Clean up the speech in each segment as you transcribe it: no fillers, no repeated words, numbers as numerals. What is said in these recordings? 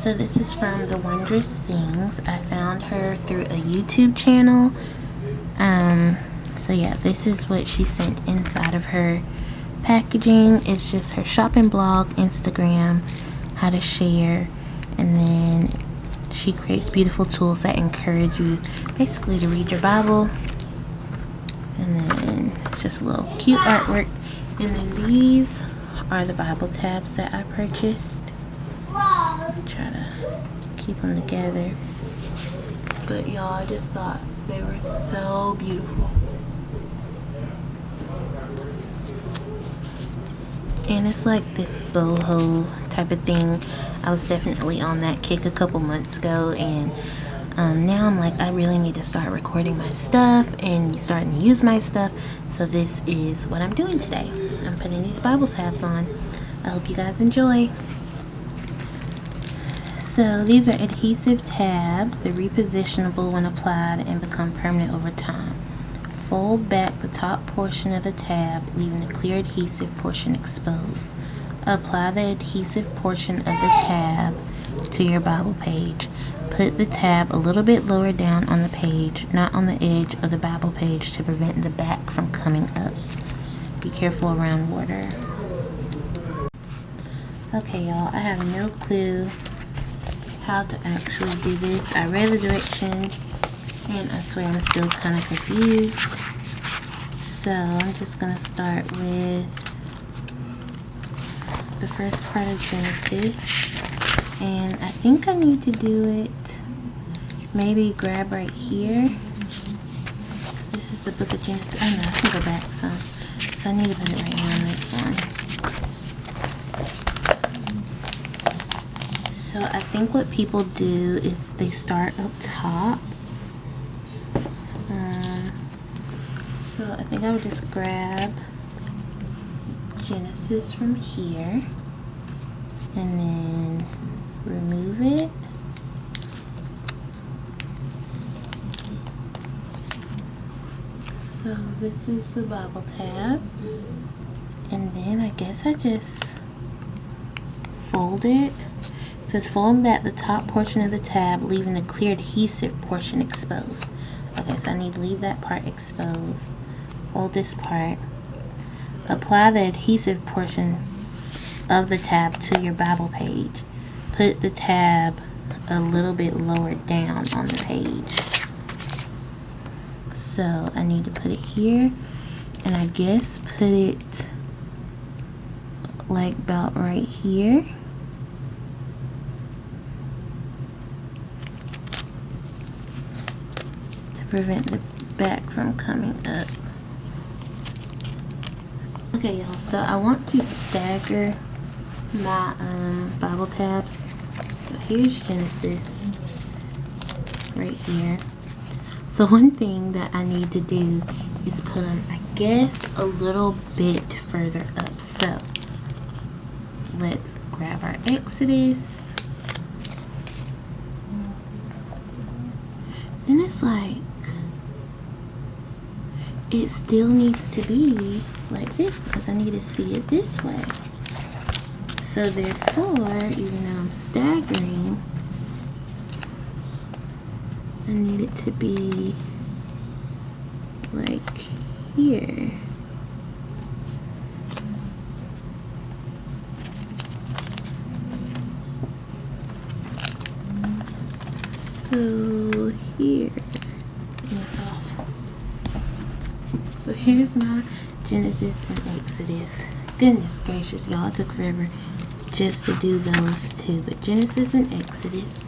So this is from The Wondrous Things. I found her through a YouTube channel. So yeah, this is what she sent inside of her packaging. It's just her shopping blog, Instagram, how to share, and then she creates beautiful tools that encourage you basically to read your Bible. And then it's just a little cute artwork. And then these are the Bible tabs that I purchased. Try to keep them together. But y'all, I just thought they were so beautiful. And it's like this boho type of thing. I was definitely on that kick a couple months ago, and now I'm like, I really need to start recording my stuff and starting to use my stuff. So this is what I'm doing today. I'm putting these Bible tabs on. I hope you guys enjoy. So these are adhesive tabs. They're repositionable when applied and become permanent over time. Fold back the top portion of the tab, leaving the clear adhesive portion exposed. Apply the adhesive portion of the tab to your Bible page. Put the tab a little bit lower down on the page, not on the edge of the Bible page, to prevent the back from coming up. Be careful around water. Okay, y'all, I have no clue how to actually do this. I read the directions, and I swear I'm still kind of confused. So I'm just going to start with the first part of Genesis. And I think I need to do it, maybe grab right here. This is the book of Genesis. Oh no, I can go back some. So I need to put it right here on this one. So I think what people do is they start up top. So I think I would just grab Genesis from here and then remove it. So this is the Bible tab, and then I guess I just fold it. So it's folding back the top portion of the tab, leaving the clear adhesive portion exposed. Okay, so I need to leave that part exposed. Fold this part. Apply the adhesive portion of the tab to your Bible page. Put the tab a little bit lower down on the page. So I need to put it here, and I guess put it like about right here. To prevent the back from coming up. Okay, y'all, so I want to stagger my Bible tabs. So here's Genesis right here. So one thing that I need to do is put them, I guess, a little bit further up. So let's grab our Exodus. Then it's like, it still needs to be like this because I need to see it this way. So therefore, even though I'm staggering, I need it to be like here. So here. It's off. So here's my Genesis and Exodus. Goodness gracious, y'all, it took forever just to do those two. But Genesis and Exodus.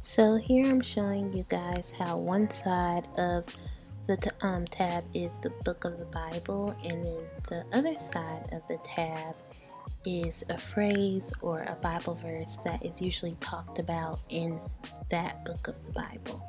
So here I'm showing you guys how one side of the tab is the book of the Bible, and then the other side of the tab is a phrase or a Bible verse that is usually talked about in that book of the Bible.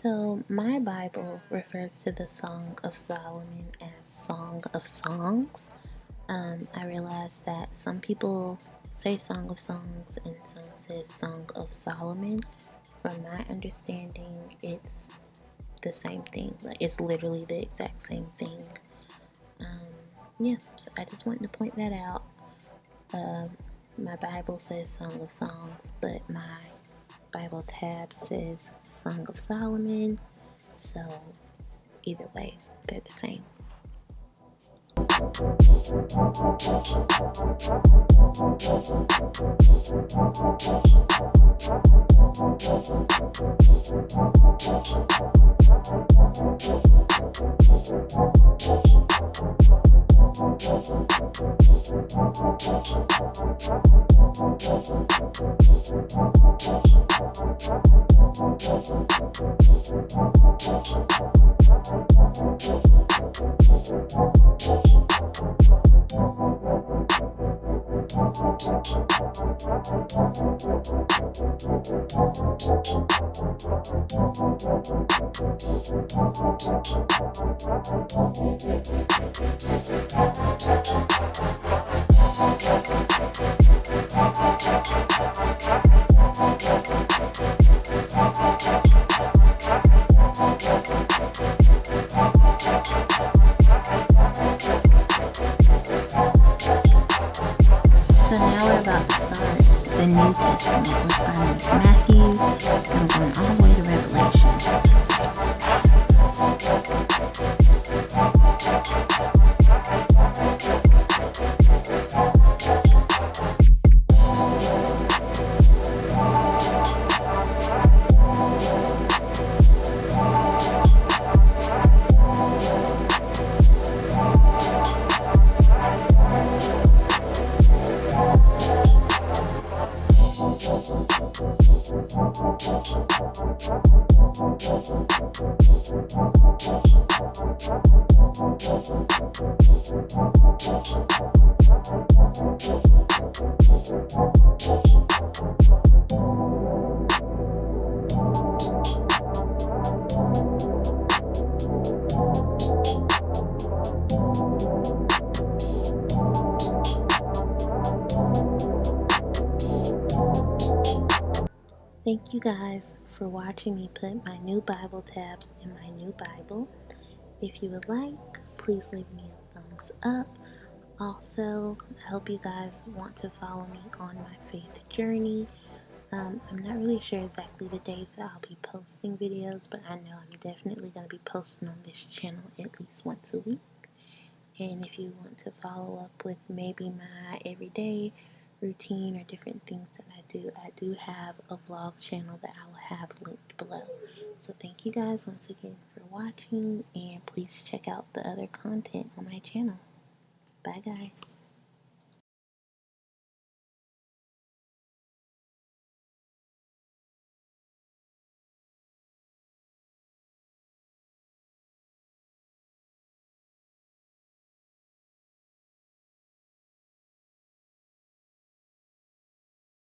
So, my Bible refers to the Song of Solomon as Song of Songs. I realized that some people say Song of Songs and some say Song of Solomon. From my understanding, it's the same thing. Like, it's literally the exact same thing. Yeah, so I just wanted to point that out. My Bible says Song of Songs, but my Bible tab says Song of Solomon. So either way, they're the same. So now we're about to start the New Testament. We're starting with Matthew and going all the way to Revelation. Thank you guys for watching me put my new Bible tabs in my new Bible. If you would like, please leave me a thumbs up. Also, I hope you guys want to follow me on my faith journey. I'm not really sure exactly the days that I'll be posting videos, but I know I'm definitely going to be posting on this channel at least once a week. And if you want to follow up with maybe my everyday routine or different things that I do have a vlog channel that I will have linked below. So thank you guys once again for watching, and please check out the other content on my channel. Bye guys.